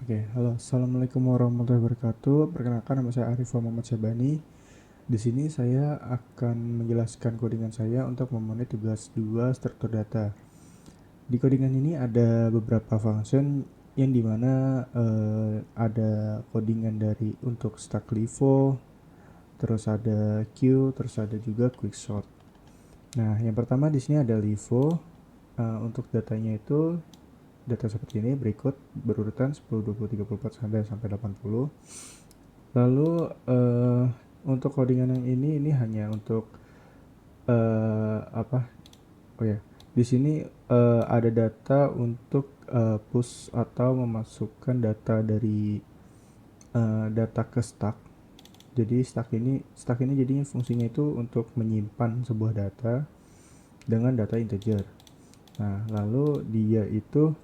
Oke, halo. Assalamualaikum warahmatullahi wabarakatuh. Perkenalkan, nama saya Arif Muhammad Syabani. Di sini saya akan menjelaskan codingan saya untuk memenuhi tugas 2 struktur data. Di codingan ini ada beberapa function yang dimana ada codingan dari untuk stack LIFO, terus ada queue, terus ada juga quickshot. Nah, yang pertama di sini ada LIFO. Untuk datanya itu data seperti ini berikut berurutan 10, 20, 30, 40 sampai 80. Lalu untuk codingan yang ini hanya untuk apa? Oh ya, di sini ada data untuk push atau memasukkan data dari data ke stack. Jadi stack ini jadinya fungsinya itu untuk menyimpan sebuah data dengan data integer. Nah, lalu dia itu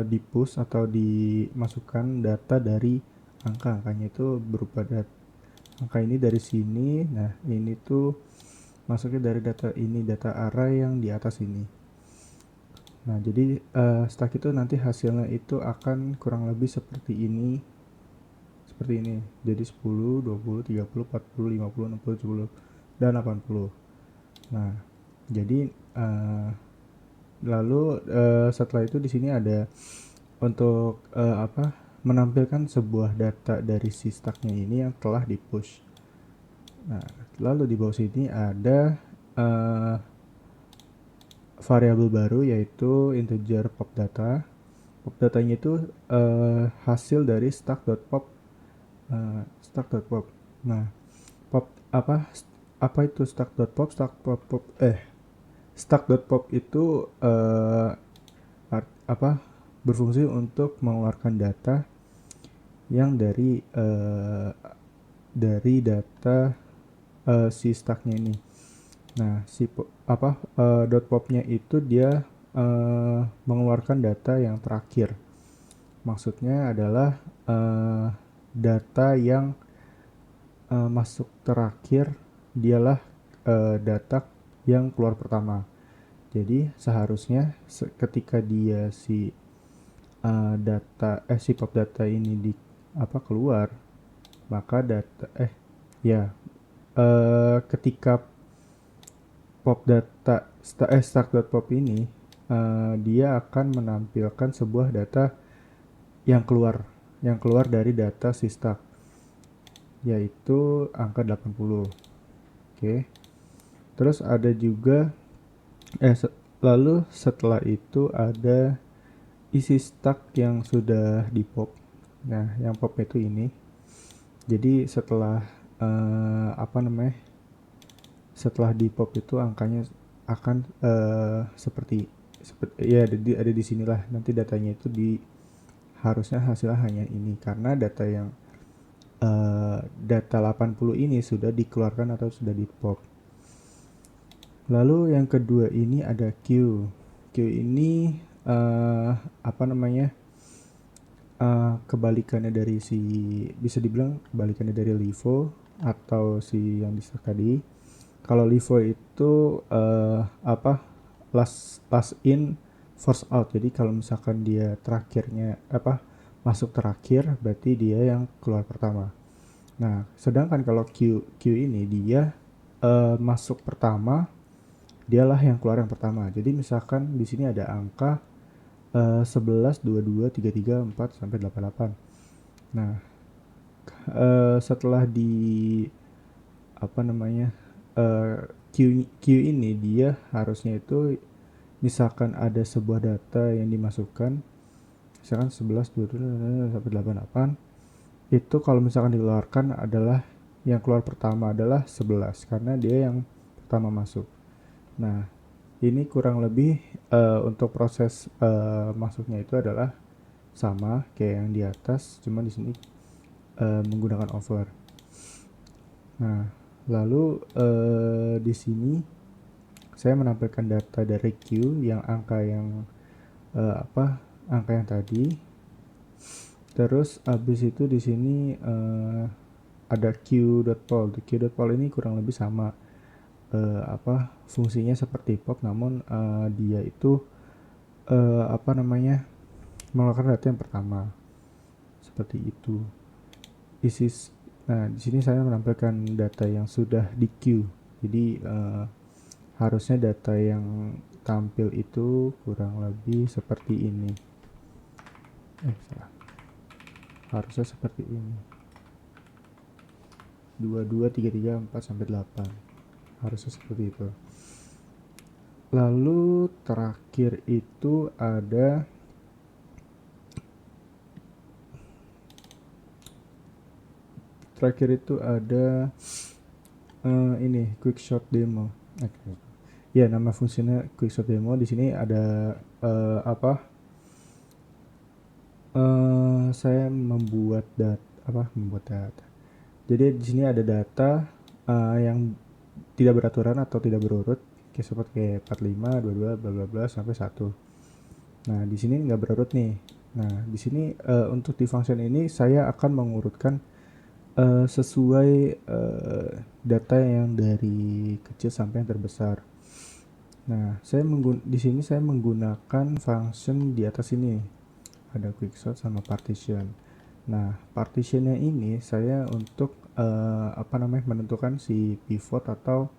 di push atau dimasukkan data dari angkanya itu berupa angka ini dari sini. Nah, ini tuh masuknya dari data ini, data array yang di atas ini. Nah, jadi stack itu nanti hasilnya itu akan kurang lebih seperti ini. Seperti ini. Jadi 10, 20, 30, 40, 50, 60, 70 dan 80. Nah, jadi lalu setelah itu di sini ada untuk menampilkan sebuah data dari si stacknya ini yang telah di push. Nah, lalu di bawah sini ada uh, variabel baru yaitu integer pop data. Pop datanya itu hasil dari stack.pop. Nah, pop apa itu stack.pop? Stack.pop itu berfungsi untuk mengeluarkan data yang dari data si stacknya ini. Nah, si dot popnya itu dia mengeluarkan data yang terakhir. Maksudnya adalah data yang masuk terakhir dialah data yang keluar pertama. Jadi seharusnya ketika dia si pop data ini keluar, maka ketika pop data start.pop ini dia akan menampilkan sebuah data yang keluar dari data si stack, yaitu angka 80. Oke. Terus ada juga lalu setelah itu ada isi stack yang sudah di pop. Nah, yang pop itu ini. Jadi setelah setelah di pop itu angkanya akan seperti ya ada di sinilah nanti datanya itu harusnya hasilnya hanya ini karena data 80 ini sudah dikeluarkan atau sudah di pop. Lalu yang kedua ini ada Q. Q ini kebalikannya dari bisa dibilang kebalikannya dari LIFO atau si yang di tadi. Kalau LIFO itu last in first out. Jadi kalau misalkan dia terakhirnya masuk terakhir, berarti dia yang keluar pertama. Nah, sedangkan kalau Q ini dia masuk pertama, dialah yang keluar yang pertama. Jadi misalkan di sini ada angka 11, 22, 33, 4 sampai 88. Nah, setelah di apa namanya Q ini dia harusnya itu misalkan ada sebuah data yang dimasukkan misalkan 11, 22 sampai 88, itu kalau misalkan dikeluarkan adalah yang keluar pertama adalah 11 karena dia yang pertama masuk. Nah, ini kurang lebih untuk proses masuknya itu adalah sama kayak yang di atas, cuma di sini menggunakan over. Nah, lalu di sini saya menampilkan data dari Q yang angka yang tadi. Terus habis itu di sini ada Q.poll. Q.poll ini kurang lebih sama fungsinya seperti pop, namun dia itu mengeluarkan data yang pertama. Seperti itu. Isi Nah, di sini saya menampilkan data yang sudah di queue. Jadi harusnya data yang tampil itu kurang lebih seperti ini. Salah. Harusnya seperti ini. 22, 33, 4 sampai 8. Harusnya seperti itu. Lalu terakhir itu ada ini quick shot demo. Ya, nama fungsinya quick shot demo. Di sini ada saya membuat data. Jadi di sini ada data yang tidak beraturan atau tidak berurut, kayak seperti 45, 22, bla bla bla sampai 1. Nah, di sini nggak berurut nih. Nah, di sini untuk di function ini saya akan mengurutkan sesuai data yang dari kecil sampai yang terbesar. Nah, di sini saya menggunakan function di atas ini. Ada quicksort sama partition. Nah, partitionnya ini saya untuk menentukan si pivot atau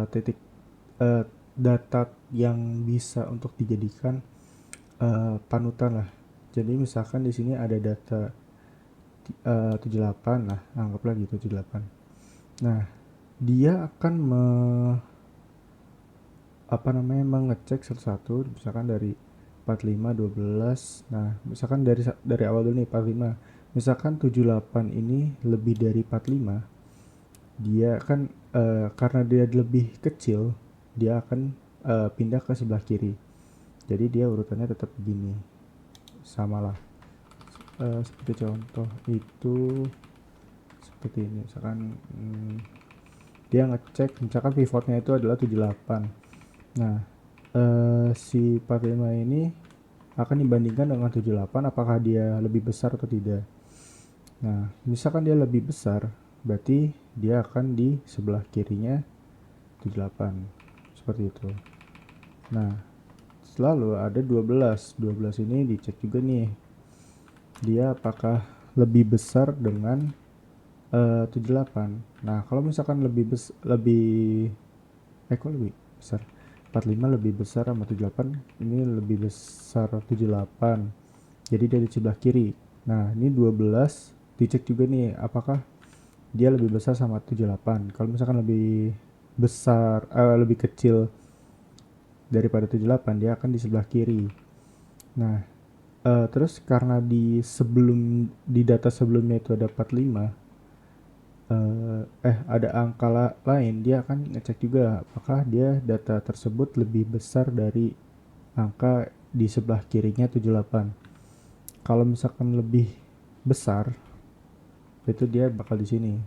titik data yang bisa untuk dijadikan panutan lah. Jadi misalkan di sini ada data 78 lah, anggaplah gitu 78. Nah, dia akan mengecek satu-satu, misalkan dari 45, 12. Nah, misalkan dari awal dulu nih 45. Misalkan 78 ini lebih dari 45, dia akan karena dia lebih kecil, dia akan pindah ke sebelah kiri. Jadi dia urutannya tetap begini. Samalah. Seperti contoh itu seperti ini. Misalkan dia ngecek misalkan pivotnya itu adalah 78. Nah, si 45 ini akan dibandingkan dengan 78 apakah dia lebih besar atau tidak. Nah, misalkan dia lebih besar, berarti dia akan di sebelah kirinya 78. Seperti itu. Nah, selalu ada 12. 12 ini dicek juga nih. Dia apakah lebih besar dengan 78. Nah, kalau misalkan lebih besar 45 lebih besar sama 78, ini lebih besar 78, jadi dia di sebelah kiri. Nah, ini 12 dicek juga nih apakah dia lebih besar sama 78. Kalau misalkan lebih kecil daripada 78, dia akan di sebelah kiri. Nah, terus karena di data sebelumnya itu ada 45, ada angka lain, dia akan ngecek juga apakah dia data tersebut lebih besar dari angka di sebelah kirinya 78. Kalau misalkan lebih besar, itu dia bakal di sini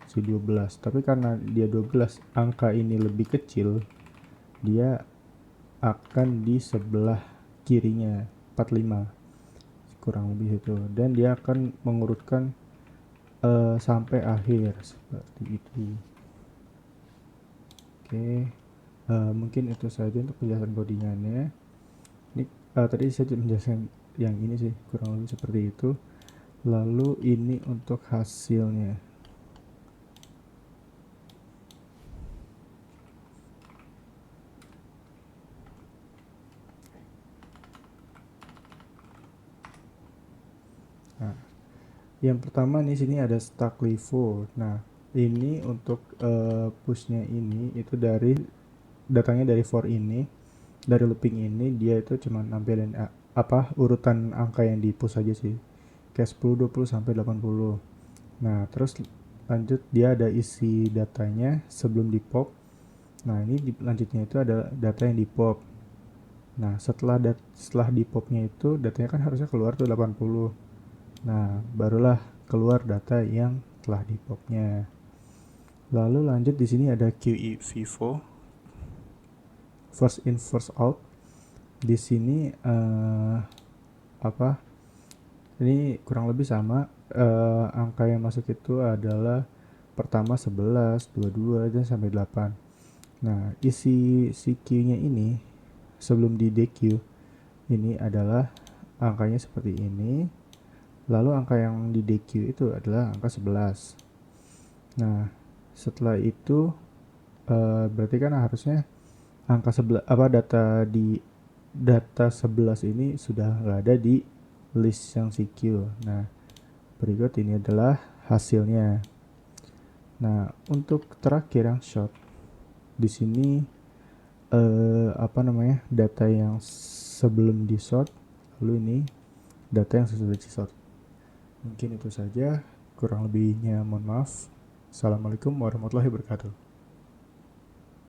si 12. Tapi karena dia 12, angka ini lebih kecil, dia akan di sebelah kirinya 45. Kurang lebih itu. Dan dia akan mengurutkan sampai akhir seperti itu. Oke, mungkin itu saja untuk penjelasan codingannya. Ini tadi saya menjelaskan yang ini sih, kurang lebih seperti itu. Lalu ini untuk hasilnya. Nah, yang pertama nih sini ada stack LIFO. Nah, ini untuk pushnya ini itu datangnya dari for ini, dari looping ini dia itu cuma nampilin urutan angka yang di push aja sih, kayak 10, 20 sampai 80. Nah, terus lanjut dia ada isi datanya sebelum di pop. Nah, ini lanjutnya itu ada data yang di pop. Nah, setelah di popnya itu datanya kan harusnya keluar tuh 80. Nah, barulah keluar data yang telah di popnya. Lalu lanjut di sini ada QE FIFO, first in first out. Di sini ini kurang lebih sama. Angka yang masuk itu adalah pertama 11, 22 dan sampai 8. Nah, isi si Q-nya ini sebelum di DQ ini adalah angkanya seperti ini. Lalu angka yang di DQ itu adalah angka 11. Nah, setelah itu berarti kan harusnya angka 11 apa data 11 ini sudah nggak ada di list yang CQ. Nah, berikut ini adalah hasilnya. Nah, untuk terakhir yang short di sini data yang sebelum di sort, lalu ini data yang sesudah di sort. Mungkin itu saja, kurang lebihnya mohon maaf. Assalamualaikum warahmatullahi wabarakatuh.